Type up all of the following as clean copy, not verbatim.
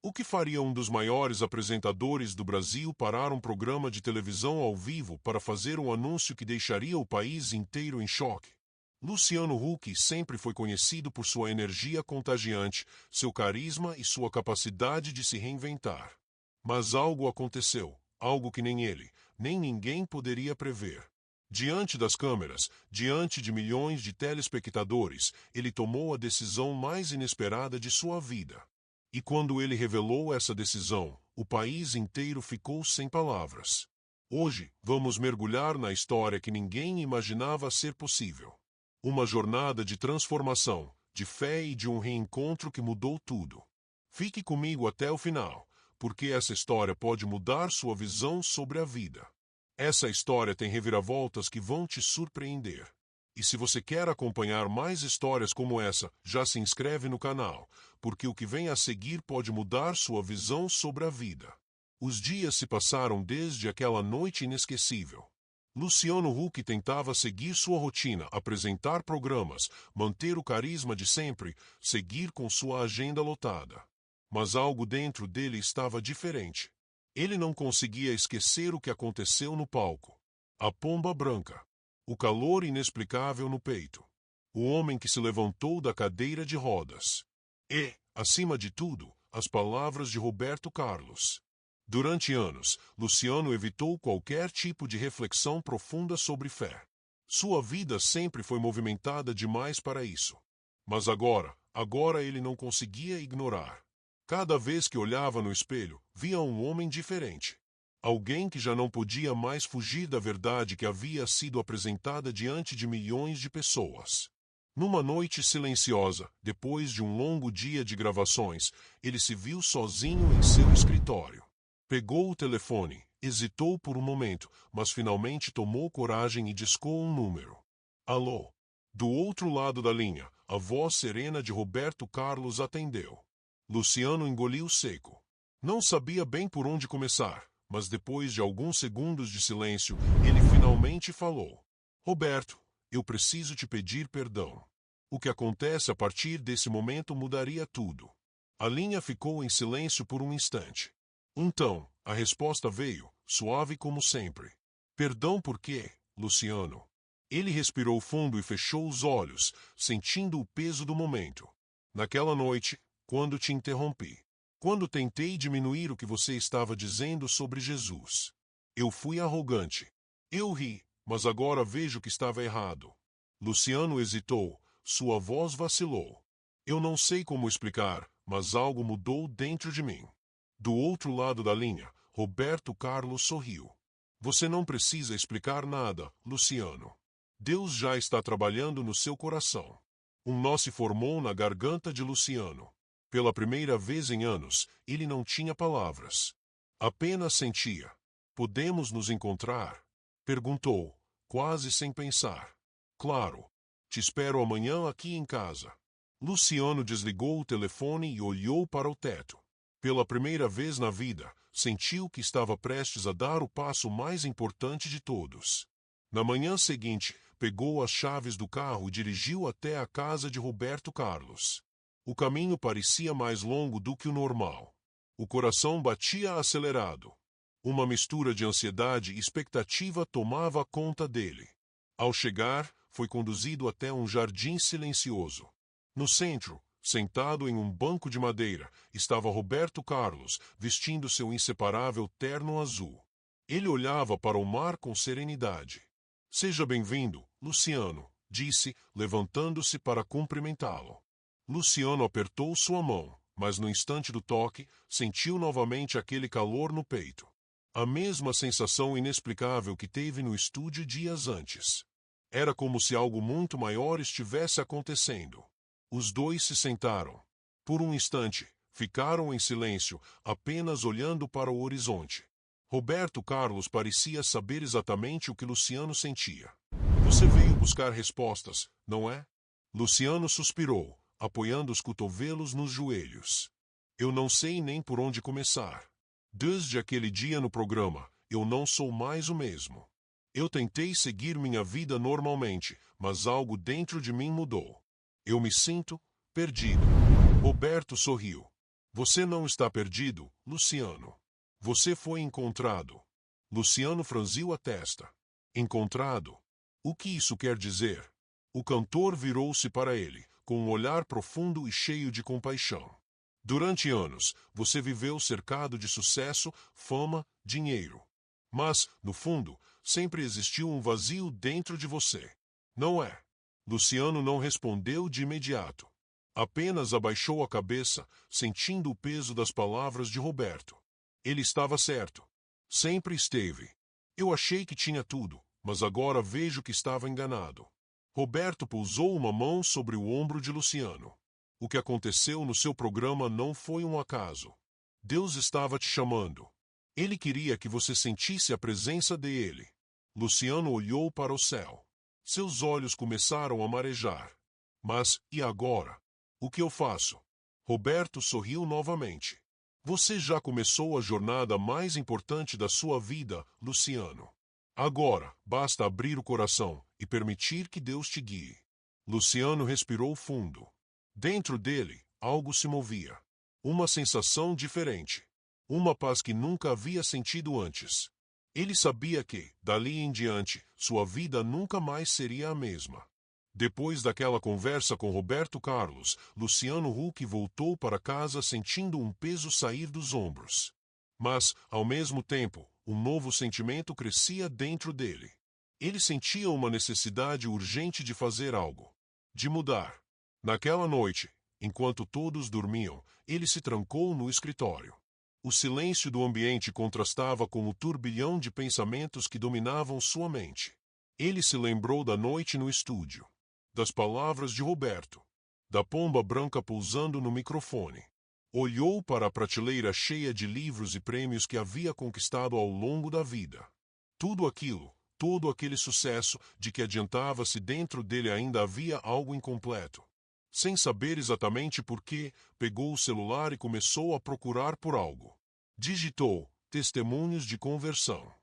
O que faria um dos maiores apresentadores do Brasil parar um programa de televisão ao vivo para fazer um anúncio que deixaria o país inteiro em choque? Luciano Huck sempre foi conhecido por sua energia contagiante, seu carisma e sua capacidade de se reinventar. Mas algo aconteceu, algo que nem ele, nem ninguém poderia prever. Diante das câmeras, diante de milhões de telespectadores, ele tomou a decisão mais inesperada de sua vida. E quando ele revelou essa decisão, o país inteiro ficou sem palavras. Hoje, vamos mergulhar na história que ninguém imaginava ser possível. Uma jornada de transformação, de fé e de um reencontro que mudou tudo. Fique comigo até o final, porque essa história pode mudar sua visão sobre a vida. Essa história tem reviravoltas que vão te surpreender. E se você quer acompanhar mais histórias como essa, já se inscreve no canal, porque o que vem a seguir pode mudar sua visão sobre a vida. Os dias se passaram desde aquela noite inesquecível. Luciano Huck tentava seguir sua rotina, apresentar programas, manter o carisma de sempre, seguir com sua agenda lotada. Mas algo dentro dele estava diferente. Ele não conseguia esquecer o que aconteceu no palco. A pomba branca. O calor inexplicável no peito. O homem que se levantou da cadeira de rodas. E, acima de tudo, as palavras de Roberto Carlos. Durante anos, Luciano evitou qualquer tipo de reflexão profunda sobre fé. Sua vida sempre foi movimentada demais para isso. Mas agora ele não conseguia ignorar. Cada vez que olhava no espelho, via um homem diferente. Alguém que já não podia mais fugir da verdade que havia sido apresentada diante de milhões de pessoas. Numa noite silenciosa, depois de um longo dia de gravações, ele se viu sozinho em seu escritório. Pegou o telefone, hesitou por um momento, mas finalmente tomou coragem e discou um número. Alô? Do outro lado da linha, a voz serena de Roberto Carlos atendeu. Luciano engoliu seco. Não sabia bem por onde começar, mas depois de alguns segundos de silêncio, ele finalmente falou. Roberto, eu preciso te pedir perdão. O que acontece a partir desse momento mudaria tudo. A linha ficou em silêncio por um instante. Então, a resposta veio, suave como sempre. Perdão por quê, Luciano? Ele respirou fundo e fechou os olhos, sentindo o peso do momento. Naquela noite, quando te interrompi. Quando tentei diminuir o que você estava dizendo sobre Jesus. Eu fui arrogante. Eu ri, mas agora vejo que estava errado. Luciano hesitou, sua voz vacilou. Eu não sei como explicar, mas algo mudou dentro de mim. Do outro lado da linha, Roberto Carlos sorriu. Você não precisa explicar nada, Luciano. Deus já está trabalhando no seu coração. Um nó se formou na garganta de Luciano. Pela primeira vez em anos, ele não tinha palavras. Apenas sentia. Podemos nos encontrar? Perguntou, quase sem pensar. Claro. Te espero amanhã aqui em casa. Luciano desligou o telefone e olhou para o teto. Pela primeira vez na vida, sentiu que estava prestes a dar o passo mais importante de todos. Na manhã seguinte, pegou as chaves do carro e dirigiu até a casa de Roberto Carlos. O caminho parecia mais longo do que o normal. O coração batia acelerado. Uma mistura de ansiedade e expectativa tomava conta dele. Ao chegar, foi conduzido até um jardim silencioso. No centro, sentado em um banco de madeira, estava Roberto Carlos, vestindo seu inseparável terno azul. Ele olhava para o mar com serenidade. Seja bem-vindo, Luciano, disse, levantando-se para cumprimentá-lo. Luciano apertou sua mão, mas no instante do toque, sentiu novamente aquele calor no peito. A mesma sensação inexplicável que teve no estúdio dias antes. Era como se algo muito maior estivesse acontecendo. Os dois se sentaram. Por um instante, ficaram em silêncio, apenas olhando para o horizonte. Roberto Carlos parecia saber exatamente o que Luciano sentia. Você veio buscar respostas, não é? Luciano suspirou, apoiando os cotovelos nos joelhos. Eu não sei nem por onde começar. Desde aquele dia no programa, eu não sou mais o mesmo. Eu tentei seguir minha vida normalmente, mas algo dentro de mim mudou. Eu me sinto perdido. Roberto sorriu. Você não está perdido, Luciano. Você foi encontrado. Luciano franziu a testa. Encontrado? O que isso quer dizer? O cantor virou-se para ele, com um olhar profundo e cheio de compaixão. Durante anos, você viveu cercado de sucesso, fama, dinheiro. Mas, no fundo, sempre existiu um vazio dentro de você. Não é? Luciano não respondeu de imediato. Apenas abaixou a cabeça, sentindo o peso das palavras de Roberto. Ele estava certo. Sempre esteve. Eu achei que tinha tudo, mas agora vejo que estava enganado. Roberto pousou uma mão sobre o ombro de Luciano. O que aconteceu no seu programa não foi um acaso. Deus estava te chamando. Ele queria que você sentisse a presença dele. Luciano olhou para o céu. Seus olhos começaram a marejar. Mas, e agora? O que eu faço? Roberto sorriu novamente. Você já começou a jornada mais importante da sua vida, Luciano. Agora, basta abrir o coração e permitir que Deus te guie. Luciano respirou fundo. Dentro dele, algo se movia. Uma sensação diferente. Uma paz que nunca havia sentido antes. Ele sabia que, dali em diante, sua vida nunca mais seria a mesma. Depois daquela conversa com Roberto Carlos, Luciano Huck voltou para casa sentindo um peso sair dos ombros. Mas, ao mesmo tempo, um novo sentimento crescia dentro dele. Ele sentia uma necessidade urgente de fazer algo. De mudar. Naquela noite, enquanto todos dormiam, ele se trancou no escritório. O silêncio do ambiente contrastava com o turbilhão de pensamentos que dominavam sua mente. Ele se lembrou da noite no estúdio. Das palavras de Roberto, da pomba branca pousando no microfone. Olhou para a prateleira cheia de livros e prêmios que havia conquistado ao longo da vida. Tudo aquilo, todo aquele sucesso de que adiantava-se dentro dele ainda havia algo incompleto. Sem saber exatamente por quê, pegou o celular e começou a procurar por algo. Digitou testemunhos de conversão.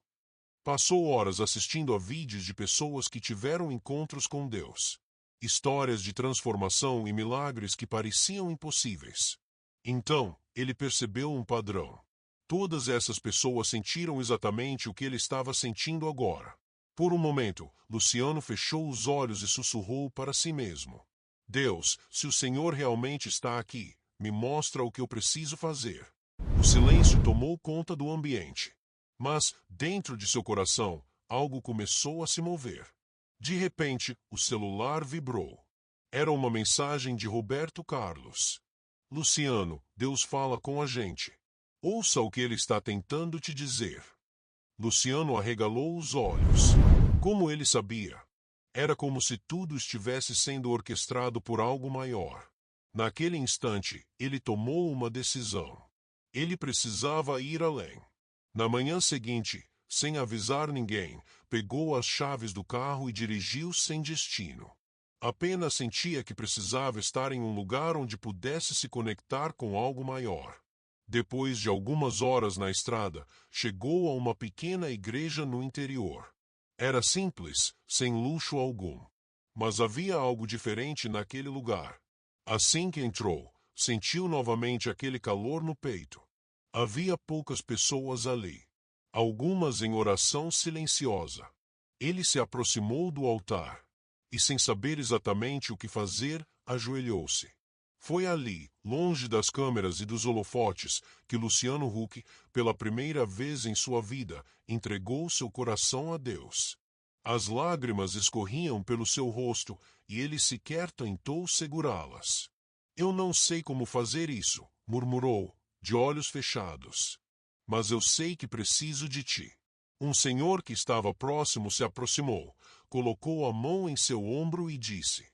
Passou horas assistindo a vídeos de pessoas que tiveram encontros com Deus. Histórias de transformação e milagres que pareciam impossíveis. Então, ele percebeu um padrão. Todas essas pessoas sentiram exatamente o que ele estava sentindo agora. Por um momento, Luciano fechou os olhos e sussurrou para si mesmo. Deus, se o Senhor realmente está aqui, me mostra o que eu preciso fazer. O silêncio tomou conta do ambiente. Mas, dentro de seu coração, algo começou a se mover. De repente, o celular vibrou. Era uma mensagem de Roberto Carlos. Luciano, Deus fala com a gente. Ouça o que ele está tentando te dizer. Luciano arregalou os olhos. Como ele sabia? Era como se tudo estivesse sendo orquestrado por algo maior. Naquele instante, ele tomou uma decisão. Ele precisava ir além. Na manhã seguinte, sem avisar ninguém, pegou as chaves do carro e dirigiu sem destino. Apenas sentia que precisava estar em um lugar onde pudesse se conectar com algo maior. Depois de algumas horas na estrada, chegou a uma pequena igreja no interior. Era simples, sem luxo algum. Mas havia algo diferente naquele lugar. Assim que entrou, sentiu novamente aquele calor no peito. Havia poucas pessoas ali. Algumas em oração silenciosa. Ele se aproximou do altar. E sem saber exatamente o que fazer, ajoelhou-se. Foi ali, longe das câmeras e dos holofotes, que Luciano Huck, pela primeira vez em sua vida, entregou seu coração a Deus. As lágrimas escorriam pelo seu rosto e ele sequer tentou segurá-las. Eu não sei como fazer isso, murmurou, de olhos fechados. Mas eu sei que preciso de ti. Um senhor que estava próximo se aproximou, colocou a mão em seu ombro e disse: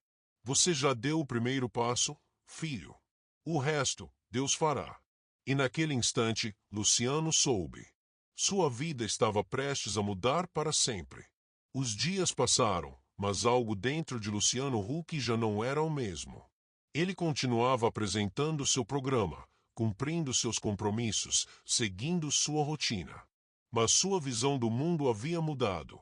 Você já deu o primeiro passo, filho. O resto, Deus fará. E naquele instante, Luciano soube. Sua vida estava prestes a mudar para sempre. Os dias passaram, mas algo dentro de Luciano Huck já não era o mesmo. Ele continuava apresentando seu programa, cumprindo seus compromissos, seguindo sua rotina. Mas sua visão do mundo havia mudado.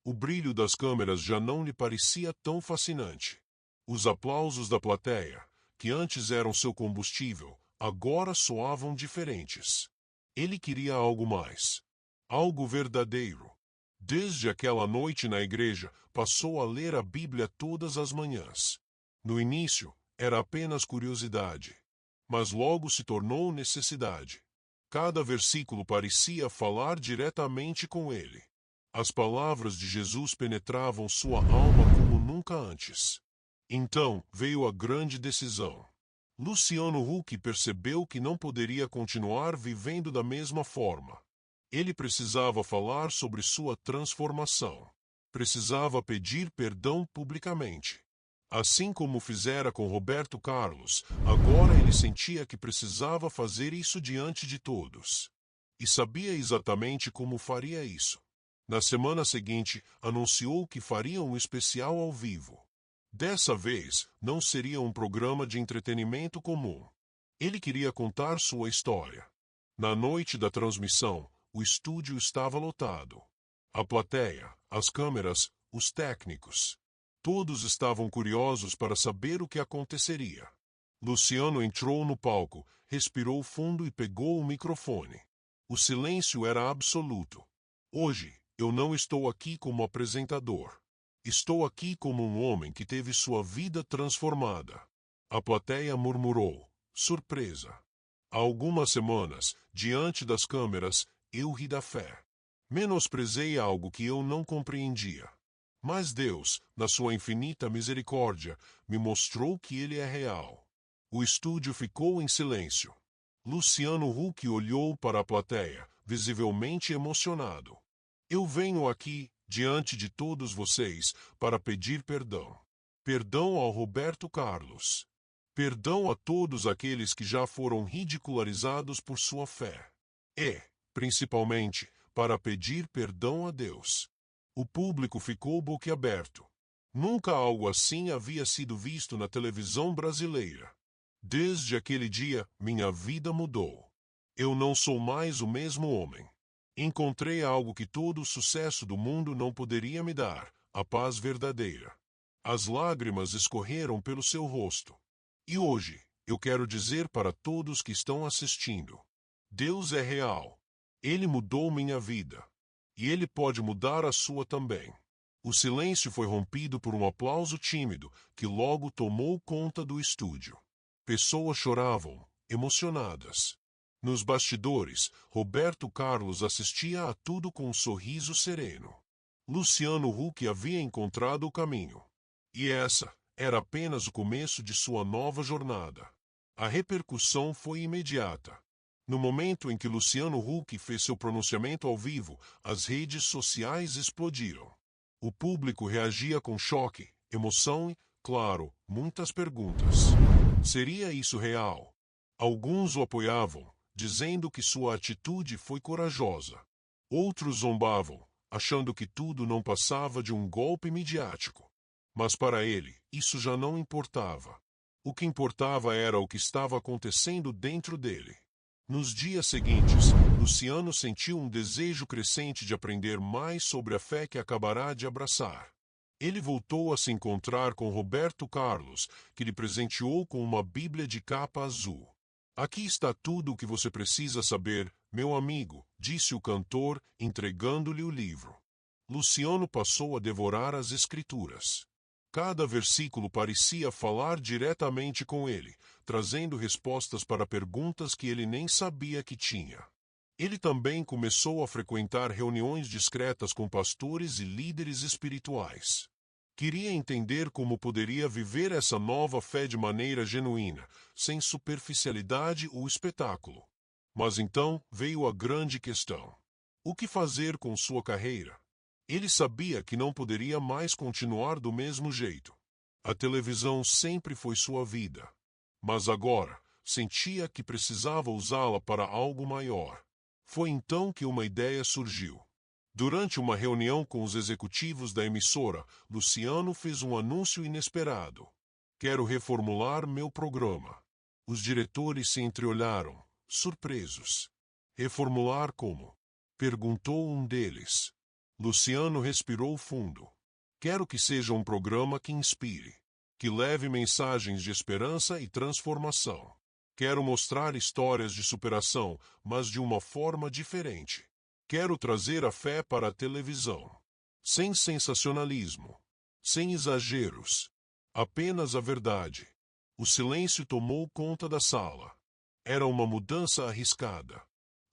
O brilho das câmeras já não lhe parecia tão fascinante. Os aplausos da plateia, que antes eram seu combustível, agora soavam diferentes. Ele queria algo mais. Algo verdadeiro. Desde aquela noite na igreja, passou a ler a Bíblia todas as manhãs. No início, era apenas curiosidade. Mas logo se tornou necessidade. Cada versículo parecia falar diretamente com ele. As palavras de Jesus penetravam sua alma como nunca antes. Então veio a grande decisão. Luciano Huck percebeu que não poderia continuar vivendo da mesma forma. Ele precisava falar sobre sua transformação. Precisava pedir perdão publicamente. Assim como fizera com Roberto Carlos, agora ele sentia que precisava fazer isso diante de todos. E sabia exatamente como faria isso. Na semana seguinte, anunciou que faria um especial ao vivo. Dessa vez, não seria um programa de entretenimento comum. Ele queria contar sua história. Na noite da transmissão, o estúdio estava lotado. A plateia, as câmeras, os técnicos. Todos estavam curiosos para saber o que aconteceria. Luciano entrou no palco, respirou fundo e pegou o microfone. O silêncio era absoluto. Hoje, eu não estou aqui como apresentador. Estou aqui como um homem que teve sua vida transformada. A plateia murmurou, surpresa. Há algumas semanas, diante das câmeras, eu ri da fé. Menosprezei algo que eu não compreendia. Mas Deus, na sua infinita misericórdia, me mostrou que Ele é real. O estúdio ficou em silêncio. Luciano Huck olhou para a plateia, visivelmente emocionado. Eu venho aqui, diante de todos vocês, para pedir perdão. Perdão ao Roberto Carlos. Perdão a todos aqueles que já foram ridicularizados por sua fé. E, principalmente, para pedir perdão a Deus. O público ficou boquiaberto. Nunca algo assim havia sido visto na televisão brasileira. Desde aquele dia, minha vida mudou. Eu não sou mais o mesmo homem. Encontrei algo que todo o sucesso do mundo não poderia me dar, a paz verdadeira. As lágrimas escorreram pelo seu rosto. E hoje, eu quero dizer para todos que estão assistindo: Deus é real. Ele mudou minha vida. E Ele pode mudar a sua também. O silêncio foi rompido por um aplauso tímido que logo tomou conta do estúdio. Pessoas choravam, emocionadas. Nos bastidores, Roberto Carlos assistia a tudo com um sorriso sereno. Luciano Huck havia encontrado o caminho. E essa era apenas o começo de sua nova jornada. A repercussão foi imediata. No momento em que Luciano Huck fez seu pronunciamento ao vivo, as redes sociais explodiram. O público reagia com choque, emoção e, claro, muitas perguntas. Seria isso real? Alguns o apoiavam, dizendo que sua atitude foi corajosa. Outros zombavam, achando que tudo não passava de um golpe midiático. Mas para ele, isso já não importava. O que importava era o que estava acontecendo dentro dele. Nos dias seguintes, Luciano sentiu um desejo crescente de aprender mais sobre a fé que acabará de abraçar. Ele voltou a se encontrar com Roberto Carlos, que lhe presenteou com uma Bíblia de capa azul. Aqui está tudo o que você precisa saber, meu amigo, disse o cantor, entregando-lhe o livro. Luciano passou a devorar as Escrituras. Cada versículo parecia falar diretamente com ele, trazendo respostas para perguntas que ele nem sabia que tinha. Ele também começou a frequentar reuniões discretas com pastores e líderes espirituais. Queria entender como poderia viver essa nova fé de maneira genuína, sem superficialidade ou espetáculo. Mas então veio a grande questão: o que fazer com sua carreira? Ele sabia que não poderia mais continuar do mesmo jeito. A televisão sempre foi sua vida. Mas agora, sentia que precisava usá-la para algo maior. Foi então que uma ideia surgiu. Durante uma reunião com os executivos da emissora, Luciano fez um anúncio inesperado. Quero reformular meu programa. Os diretores se entreolharam, surpresos. Reformular como? Perguntou um deles. Luciano respirou fundo. Quero que seja um programa que inspire, que leve mensagens de esperança e transformação. Quero mostrar histórias de superação, mas de uma forma diferente. Quero trazer a fé para a televisão. Sem sensacionalismo. Sem exageros. Apenas a verdade. O silêncio tomou conta da sala. Era uma mudança arriscada.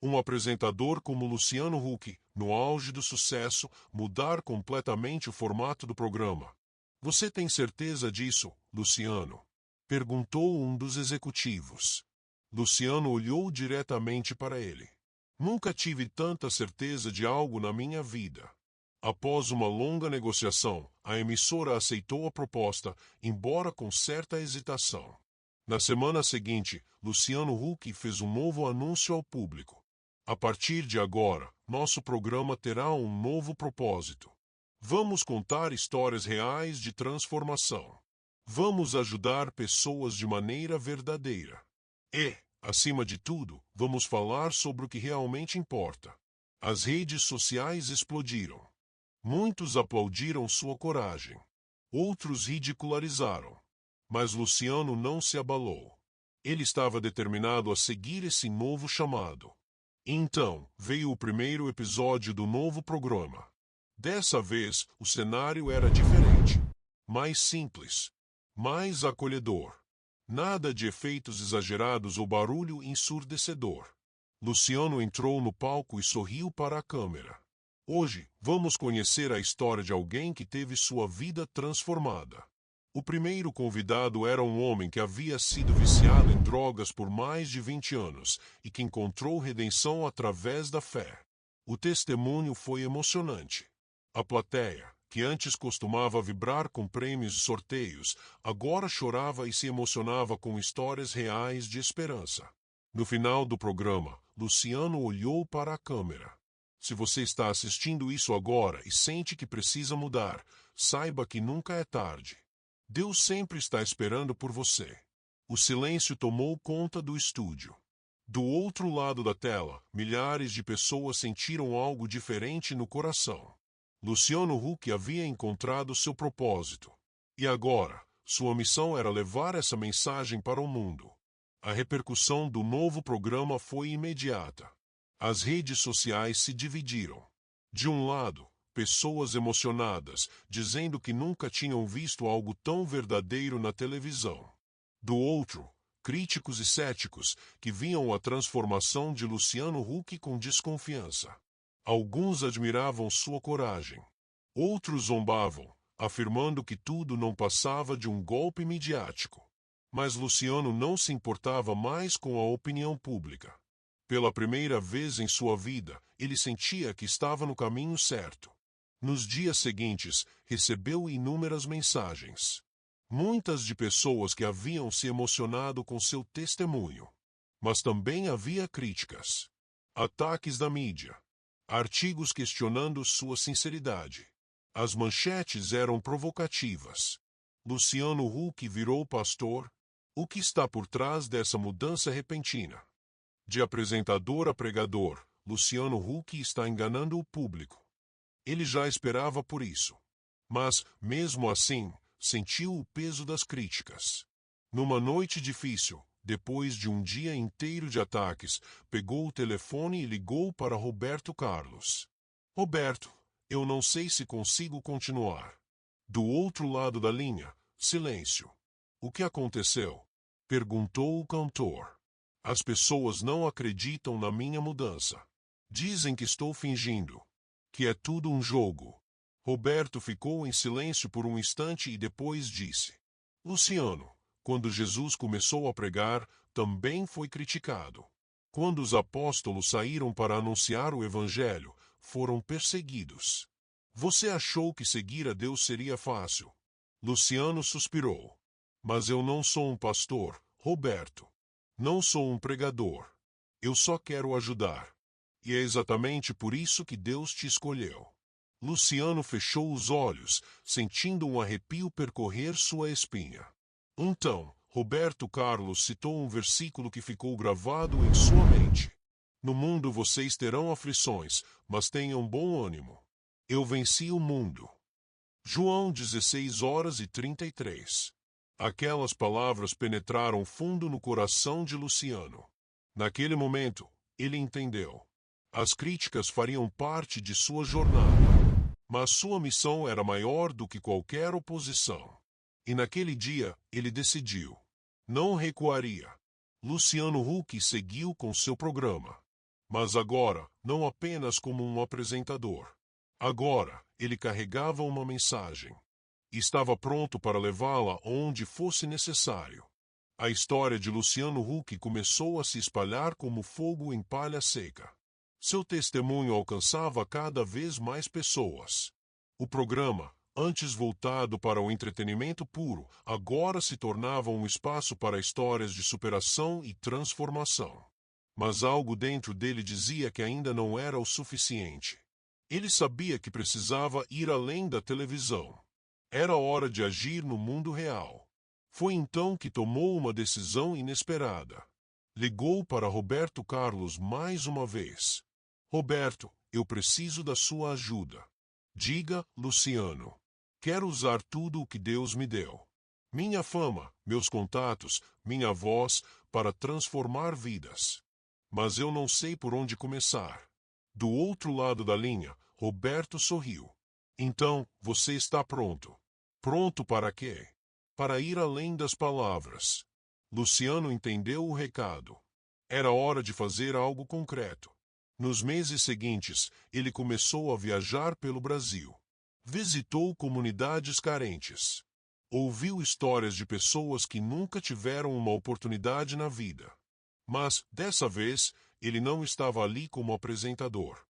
Um apresentador como Luciano Huck, no auge do sucesso, mudar completamente o formato do programa. Você tem certeza disso, Luciano? Perguntou um dos executivos. Luciano olhou diretamente para ele. Nunca tive tanta certeza de algo na minha vida. Após uma longa negociação, a emissora aceitou a proposta, embora com certa hesitação. Na semana seguinte, Luciano Huck fez um novo anúncio ao público. A partir de agora, nosso programa terá um novo propósito. Vamos contar histórias reais de transformação. Vamos ajudar pessoas de maneira verdadeira. E, acima de tudo, vamos falar sobre o que realmente importa. As redes sociais explodiram. Muitos aplaudiram sua coragem. Outros ridicularizaram. Mas Luciano não se abalou. Ele estava determinado a seguir esse novo chamado. Então, veio o primeiro episódio do novo programa. Dessa vez, o cenário era diferente. Mais simples. Mais acolhedor. Nada de efeitos exagerados ou barulho ensurdecedor. Luciano entrou no palco e sorriu para a câmera. Hoje, vamos conhecer a história de alguém que teve sua vida transformada. O primeiro convidado era um homem que havia sido viciado em drogas por mais de 20 anos e que encontrou redenção através da fé. O testemunho foi emocionante. A plateia, que antes costumava vibrar com prêmios e sorteios, agora chorava e se emocionava com histórias reais de esperança. No final do programa, Luciano olhou para a câmera. Se você está assistindo isso agora e sente que precisa mudar, saiba que nunca é tarde. Deus sempre está esperando por você. O silêncio tomou conta do estúdio. Do outro lado da tela, milhares de pessoas sentiram algo diferente no coração. Luciano Huck havia encontrado seu propósito. E agora, sua missão era levar essa mensagem para o mundo. A repercussão do novo programa foi imediata. As redes sociais se dividiram. De um lado, pessoas emocionadas, dizendo que nunca tinham visto algo tão verdadeiro na televisão. Do outro, críticos e céticos, que viam a transformação de Luciano Huck com desconfiança. Alguns admiravam sua coragem. Outros zombavam, afirmando que tudo não passava de um golpe midiático. Mas Luciano não se importava mais com a opinião pública. Pela primeira vez em sua vida, ele sentia que estava no caminho certo. Nos dias seguintes, recebeu inúmeras mensagens. Muitas de pessoas que haviam se emocionado com seu testemunho. Mas também havia críticas. Ataques da mídia. Artigos questionando sua sinceridade. As manchetes eram provocativas. Luciano Huck virou pastor. O que está por trás dessa mudança repentina? De apresentador a pregador, Luciano Huck está enganando o público. Ele já esperava por isso. Mas, mesmo assim, sentiu o peso das críticas. Numa noite difícil, depois de um dia inteiro de ataques, pegou o telefone e ligou para Roberto Carlos. Roberto, eu não sei se consigo continuar. Do outro lado da linha, silêncio. O que aconteceu? Perguntou o cantor. As pessoas não acreditam na minha mudança. Dizem que estou fingindo. Que é tudo um jogo. Roberto ficou em silêncio por um instante e depois disse: Luciano, quando Jesus começou a pregar, também foi criticado. Quando os apóstolos saíram para anunciar o Evangelho, foram perseguidos. Você achou que seguir a Deus seria fácil? Luciano suspirou. Mas eu não sou um pastor, Roberto. Não sou um pregador. Eu só quero ajudar. E é exatamente por isso que Deus te escolheu. Luciano fechou os olhos, sentindo um arrepio percorrer sua espinha. Então, Roberto Carlos citou um versículo que ficou gravado em sua mente. No mundo vocês terão aflições, mas tenham bom ânimo. Eu venci o mundo. João 16:33. Aquelas palavras penetraram fundo no coração de Luciano. Naquele momento, ele entendeu. As críticas fariam parte de sua jornada, mas sua missão era maior do que qualquer oposição. E naquele dia, ele decidiu. Não recuaria. Luciano Huck seguiu com seu programa. Mas agora, não apenas como um apresentador. Agora, ele carregava uma mensagem. E estava pronto para levá-la onde fosse necessário. A história de Luciano Huck começou a se espalhar como fogo em palha seca. Seu testemunho alcançava cada vez mais pessoas. O programa, antes voltado para o entretenimento puro, agora se tornava um espaço para histórias de superação e transformação. Mas algo dentro dele dizia que ainda não era o suficiente. Ele sabia que precisava ir além da televisão. Era hora de agir no mundo real. Foi então que tomou uma decisão inesperada. Ligou para Roberto Carlos mais uma vez. Roberto, eu preciso da sua ajuda. Diga, Luciano. Quero usar tudo o que Deus me deu. Minha fama, meus contatos, minha voz, para transformar vidas. Mas eu não sei por onde começar. Do outro lado da linha, Roberto sorriu. Então, você está pronto. Pronto para quê? Para ir além das palavras. Luciano entendeu o recado. Era hora de fazer algo concreto. Nos meses seguintes, ele começou a viajar pelo Brasil. Visitou comunidades carentes. Ouviu histórias de pessoas que nunca tiveram uma oportunidade na vida. Mas, dessa vez, ele não estava ali como apresentador.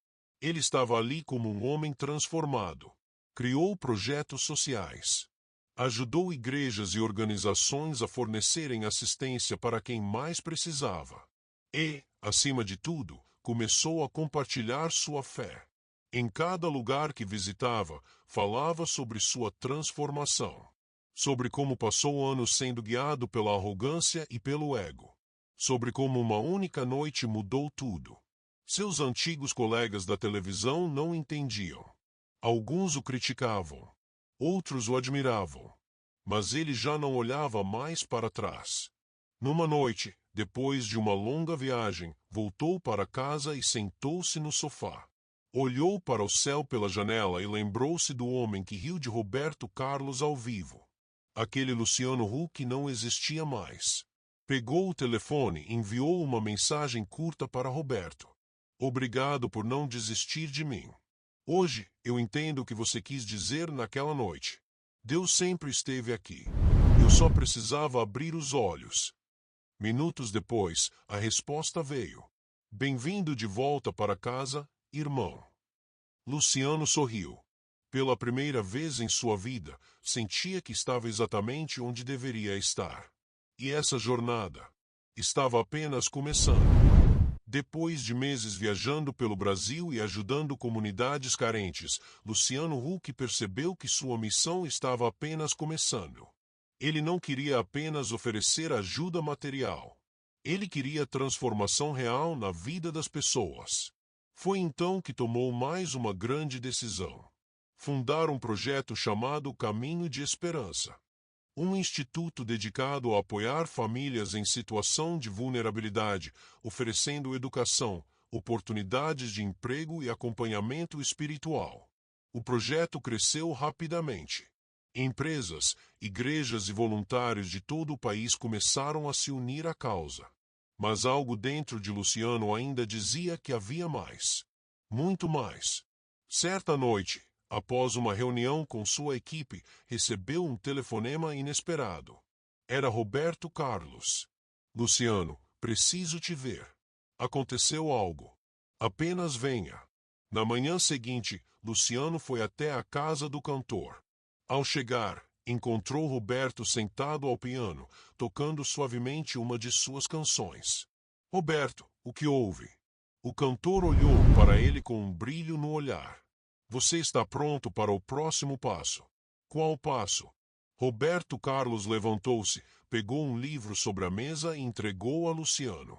Ele estava ali como um homem transformado. Criou projetos sociais. Ajudou igrejas e organizações a fornecerem assistência para quem mais precisava. E, acima de tudo, começou a compartilhar sua fé. Em cada lugar que visitava, falava sobre sua transformação. Sobre como passou anos sendo guiado pela arrogância e pelo ego. Sobre como uma única noite mudou tudo. Seus antigos colegas da televisão não entendiam. Alguns o criticavam. Outros o admiravam. Mas ele já não olhava mais para trás. Numa noite, depois de uma longa viagem, voltou para casa e sentou-se no sofá. Olhou para o céu pela janela e lembrou-se do homem que riu de Roberto Carlos ao vivo. Aquele Luciano Huck não existia mais. Pegou o telefone e enviou uma mensagem curta para Roberto. Obrigado por não desistir de mim. Hoje, eu entendo o que você quis dizer naquela noite. Deus sempre esteve aqui. Eu só precisava abrir os olhos. Minutos depois, a resposta veio. Bem-vindo de volta para casa, irmão. Luciano sorriu. Pela primeira vez em sua vida, sentia que estava exatamente onde deveria estar. E essa jornada estava apenas começando. Depois de meses viajando pelo Brasil e ajudando comunidades carentes, Luciano Huck percebeu que sua missão estava apenas começando. Ele não queria apenas oferecer ajuda material. Ele queria transformação real na vida das pessoas. Foi então que tomou mais uma grande decisão. Fundar um projeto chamado Caminho de Esperança. Um instituto dedicado a apoiar famílias em situação de vulnerabilidade, oferecendo educação, oportunidades de emprego e acompanhamento espiritual. O projeto cresceu rapidamente. Empresas, igrejas e voluntários de todo o país começaram a se unir à causa. Mas algo dentro de Luciano ainda dizia que havia mais. Muito mais. Certa noite, após uma reunião com sua equipe, recebeu um telefonema inesperado. Era Roberto Carlos. Luciano, preciso te ver. Aconteceu algo. Apenas venha. Na manhã seguinte, Luciano foi até a casa do cantor. Ao chegar, encontrou Roberto sentado ao piano, tocando suavemente uma de suas canções. Roberto, o que houve? O cantor olhou para ele com um brilho no olhar. Você está pronto para o próximo passo. Qual passo? Roberto Carlos levantou-se, pegou um livro sobre a mesa e entregou a Luciano.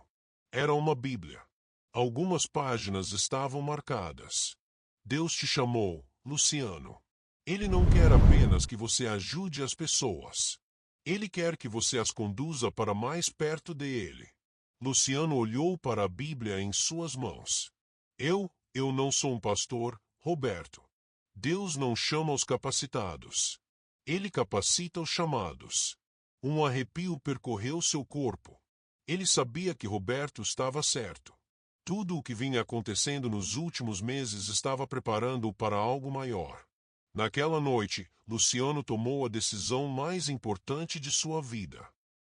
Era uma Bíblia. Algumas páginas estavam marcadas. Deus te chamou, Luciano. Ele não quer apenas que você ajude as pessoas. Ele quer que você as conduza para mais perto dele. Luciano olhou para a Bíblia em suas mãos. Eu não sou um pastor, Roberto. Deus não chama os capacitados. Ele capacita os chamados. Um arrepio percorreu seu corpo. Ele sabia que Roberto estava certo. Tudo o que vinha acontecendo nos últimos meses estava preparando-o para algo maior. Naquela noite, Luciano tomou a decisão mais importante de sua vida.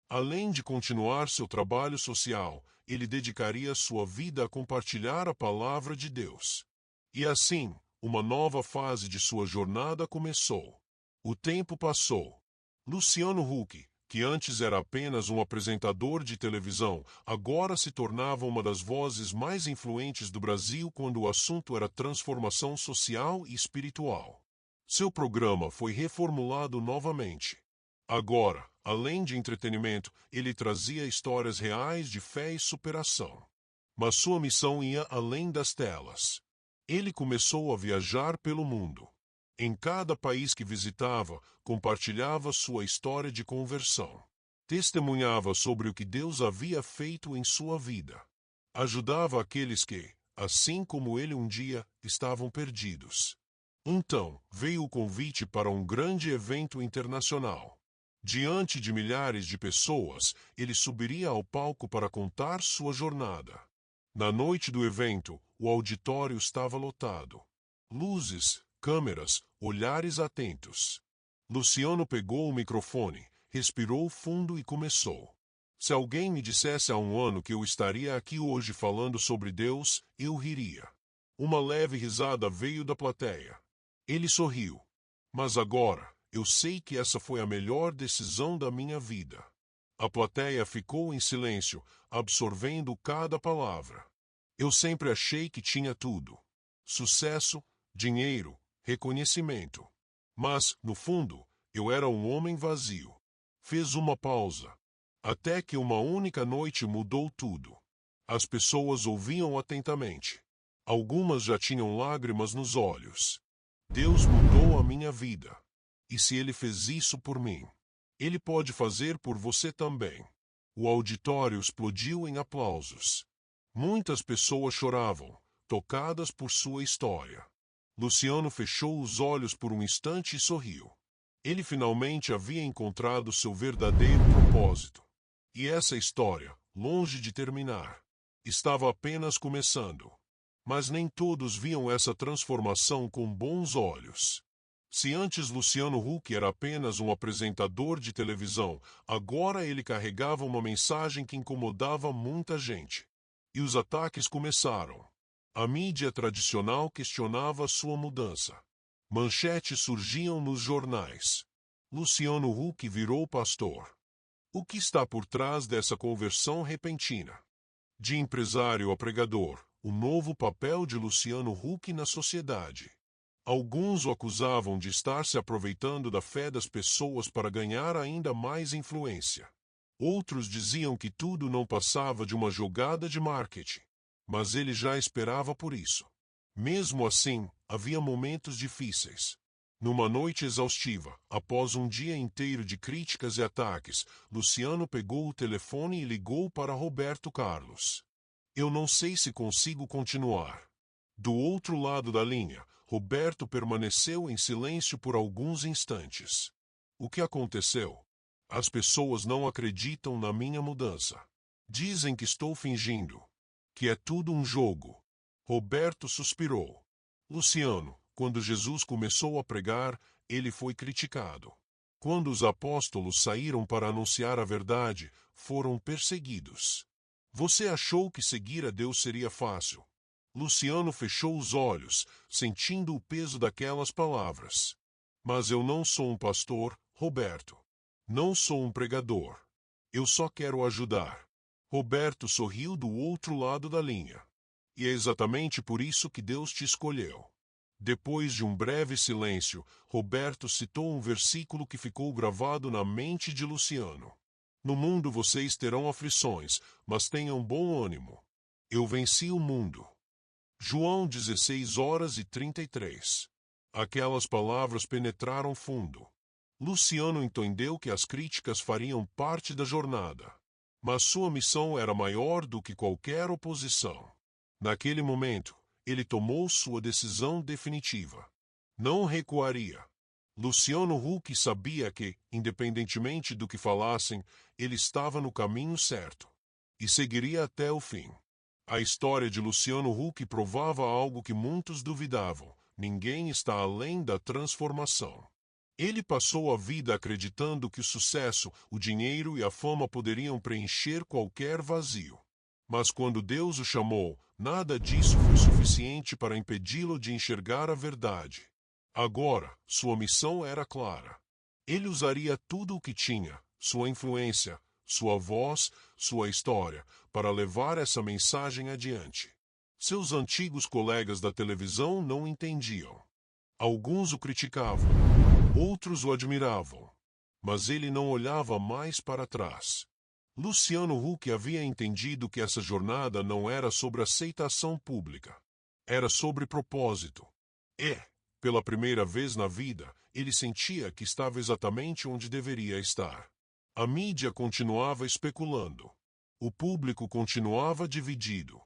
Além de continuar seu trabalho social, ele dedicaria sua vida a compartilhar a palavra de Deus. E assim, uma nova fase de sua jornada começou. O tempo passou. Luciano Huck, que antes era apenas um apresentador de televisão, agora se tornava uma das vozes mais influentes do Brasil quando o assunto era transformação social e espiritual. Seu programa foi reformulado novamente. Agora, além de entretenimento, ele trazia histórias reais de fé e superação. Mas sua missão ia além das telas. Ele começou a viajar pelo mundo. Em cada país que visitava, compartilhava sua história de conversão. Testemunhava sobre o que Deus havia feito em sua vida. Ajudava aqueles que, assim como ele um dia, estavam perdidos. Então, veio o convite para um grande evento internacional. Diante de milhares de pessoas, ele subiria ao palco para contar sua jornada. Na noite do evento, o auditório estava lotado. Luzes, câmeras, olhares atentos. Luciano pegou o microfone, respirou fundo e começou. Se alguém me dissesse há um ano que eu estaria aqui hoje falando sobre Deus, eu riria. Uma leve risada veio da plateia. Ele sorriu. Mas agora, eu sei que essa foi a melhor decisão da minha vida. A plateia ficou em silêncio, absorvendo cada palavra. Eu sempre achei que tinha tudo: sucesso, dinheiro, reconhecimento. Mas, no fundo, eu era um homem vazio. Fez uma pausa. Até que uma única noite mudou tudo. As pessoas ouviam atentamente. Algumas já tinham lágrimas nos olhos. Deus mudou a minha vida. E se Ele fez isso por mim, Ele pode fazer por você também. O auditório explodiu em aplausos. Muitas pessoas choravam, tocadas por sua história. Luciano fechou os olhos por um instante e sorriu. Ele finalmente havia encontrado seu verdadeiro propósito. E essa história, longe de terminar, estava apenas começando. Mas nem todos viam essa transformação com bons olhos. Se antes Luciano Huck era apenas um apresentador de televisão, agora ele carregava uma mensagem que incomodava muita gente. E os ataques começaram. A mídia tradicional questionava sua mudança. Manchetes surgiam nos jornais. Luciano Huck virou pastor. O que está por trás dessa conversão repentina? De empresário a pregador, o novo papel de Luciano Huck na sociedade. Alguns o acusavam de estar se aproveitando da fé das pessoas para ganhar ainda mais influência. Outros diziam que tudo não passava de uma jogada de marketing. Mas ele já esperava por isso. Mesmo assim, havia momentos difíceis. Numa noite exaustiva, após um dia inteiro de críticas e ataques, Luciano pegou o telefone e ligou para Roberto Carlos. Eu não sei se consigo continuar. Do outro lado da linha, Roberto permaneceu em silêncio por alguns instantes. O que aconteceu? As pessoas não acreditam na minha mudança. Dizem que estou fingindo. Que é tudo um jogo. Roberto suspirou. Luciano, quando Jesus começou a pregar, ele foi criticado. Quando os apóstolos saíram para anunciar a verdade, foram perseguidos. Você achou que seguir a Deus seria fácil? Luciano fechou os olhos, sentindo o peso daquelas palavras. Mas eu não sou um pastor, Roberto. Não sou um pregador. Eu só quero ajudar. Roberto sorriu do outro lado da linha. E é exatamente por isso que Deus te escolheu. Depois de um breve silêncio, Roberto citou um versículo que ficou gravado na mente de Luciano. No mundo vocês terão aflições, mas tenham bom ânimo. Eu venci o mundo. João 16:33. Aquelas palavras penetraram fundo. Luciano entendeu que as críticas fariam parte da jornada, mas sua missão era maior do que qualquer oposição. Naquele momento, ele tomou sua decisão definitiva. Não recuaria. Luciano Huck sabia que, independentemente do que falassem, ele estava no caminho certo. E seguiria até o fim. A história de Luciano Huck provava algo que muitos duvidavam: ninguém está além da transformação. Ele passou a vida acreditando que o sucesso, o dinheiro e a fama poderiam preencher qualquer vazio. Mas quando Deus o chamou, nada disso foi suficiente para impedi-lo de enxergar a verdade. Agora, sua missão era clara. Ele usaria tudo o que tinha, sua influência, sua voz, sua história, para levar essa mensagem adiante. Seus antigos colegas da televisão não entendiam. Alguns o criticavam, outros o admiravam, mas ele não olhava mais para trás. Luciano Huck havia entendido que essa jornada não era sobre aceitação pública. Era sobre propósito. Pela primeira vez na vida, ele sentia que estava exatamente onde deveria estar. A mídia continuava especulando. O público continuava dividido.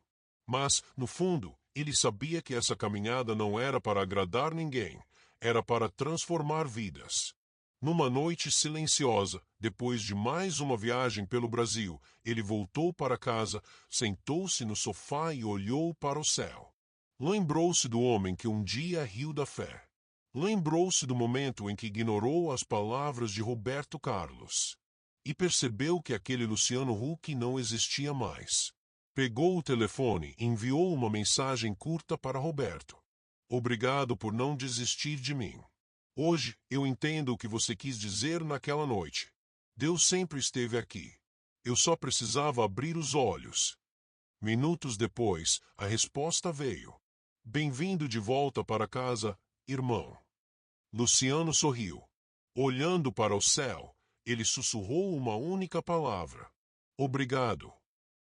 Mas, no fundo, ele sabia que essa caminhada não era para agradar ninguém, era para transformar vidas. Numa noite silenciosa, depois de mais uma viagem pelo Brasil, ele voltou para casa, sentou-se no sofá e olhou para o céu. Lembrou-se do homem que um dia riu da fé. Lembrou-se do momento em que ignorou as palavras de Roberto Carlos. E percebeu que aquele Luciano Huck não existia mais. Pegou o telefone e enviou uma mensagem curta para Roberto. Obrigado por não desistir de mim. Hoje, eu entendo o que você quis dizer naquela noite. Deus sempre esteve aqui. Eu só precisava abrir os olhos. Minutos depois, a resposta veio. Bem-vindo de volta para casa, irmão. Luciano sorriu. Olhando para o céu, ele sussurrou uma única palavra. Obrigado.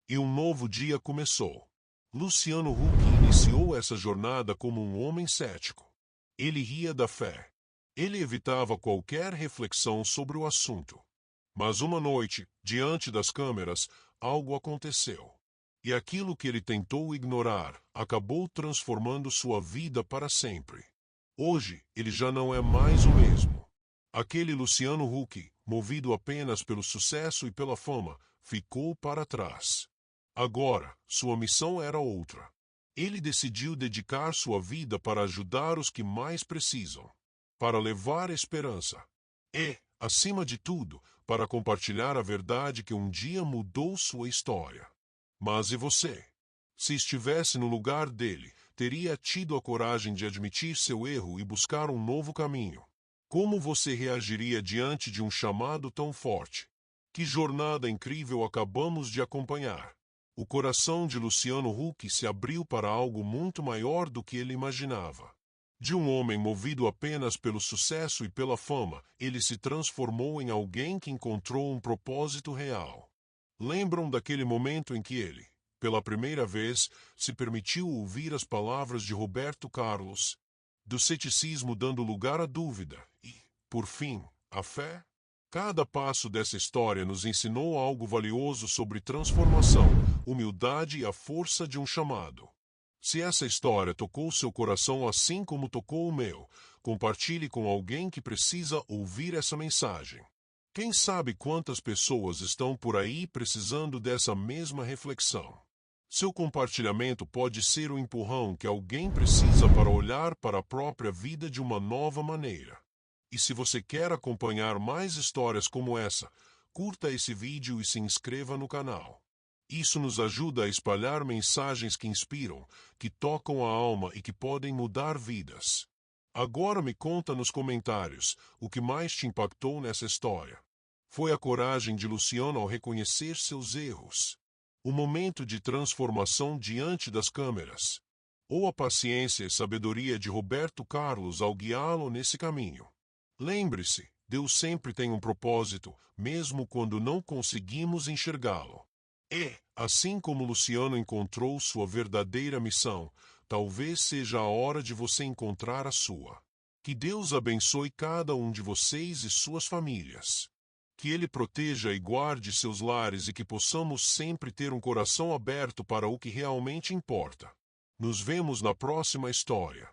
E um novo dia começou. Luciano Huck iniciou essa jornada como um homem cético. Ele ria da fé. Ele evitava qualquer reflexão sobre o assunto. Mas uma noite, diante das câmeras, algo aconteceu. E aquilo que ele tentou ignorar acabou transformando sua vida para sempre. Hoje, ele já não é mais o mesmo. Aquele Luciano Huck, movido apenas pelo sucesso e pela fama, ficou para trás. Agora, sua missão era outra. Ele decidiu dedicar sua vida para ajudar os que mais precisam, para levar esperança e, acima de tudo, para compartilhar a verdade que um dia mudou sua história. Mas e você? Se estivesse no lugar dele, teria tido a coragem de admitir seu erro e buscar um novo caminho? Como você reagiria diante de um chamado tão forte? Que jornada incrível acabamos de acompanhar! O coração de Luciano Huck se abriu para algo muito maior do que ele imaginava. De um homem movido apenas pelo sucesso e pela fama, ele se transformou em alguém que encontrou um propósito real. Lembram daquele momento em que ele, pela primeira vez, se permitiu ouvir as palavras de Roberto Carlos, do ceticismo dando lugar à dúvida e, por fim, à fé? Cada passo dessa história nos ensinou algo valioso sobre transformação, humildade e a força de um chamado. Se essa história tocou seu coração assim como tocou o meu, compartilhe com alguém que precisa ouvir essa mensagem. Quem sabe quantas pessoas estão por aí precisando dessa mesma reflexão? Seu compartilhamento pode ser o empurrão que alguém precisa para olhar para a própria vida de uma nova maneira. E se você quer acompanhar mais histórias como essa, curta esse vídeo e se inscreva no canal. Isso nos ajuda a espalhar mensagens que inspiram, que tocam a alma e que podem mudar vidas. Agora me conta nos comentários o que mais te impactou nessa história. Foi a coragem de Luciano ao reconhecer seus erros? O momento de transformação diante das câmeras? Ou a paciência e sabedoria de Roberto Carlos ao guiá-lo nesse caminho? Lembre-se, Deus sempre tem um propósito, mesmo quando não conseguimos enxergá-lo. E, assim como Luciano encontrou sua verdadeira missão, talvez seja a hora de você encontrar a sua. Que Deus abençoe cada um de vocês e suas famílias. Que Ele proteja e guarde seus lares e que possamos sempre ter um coração aberto para o que realmente importa. Nos vemos na próxima história.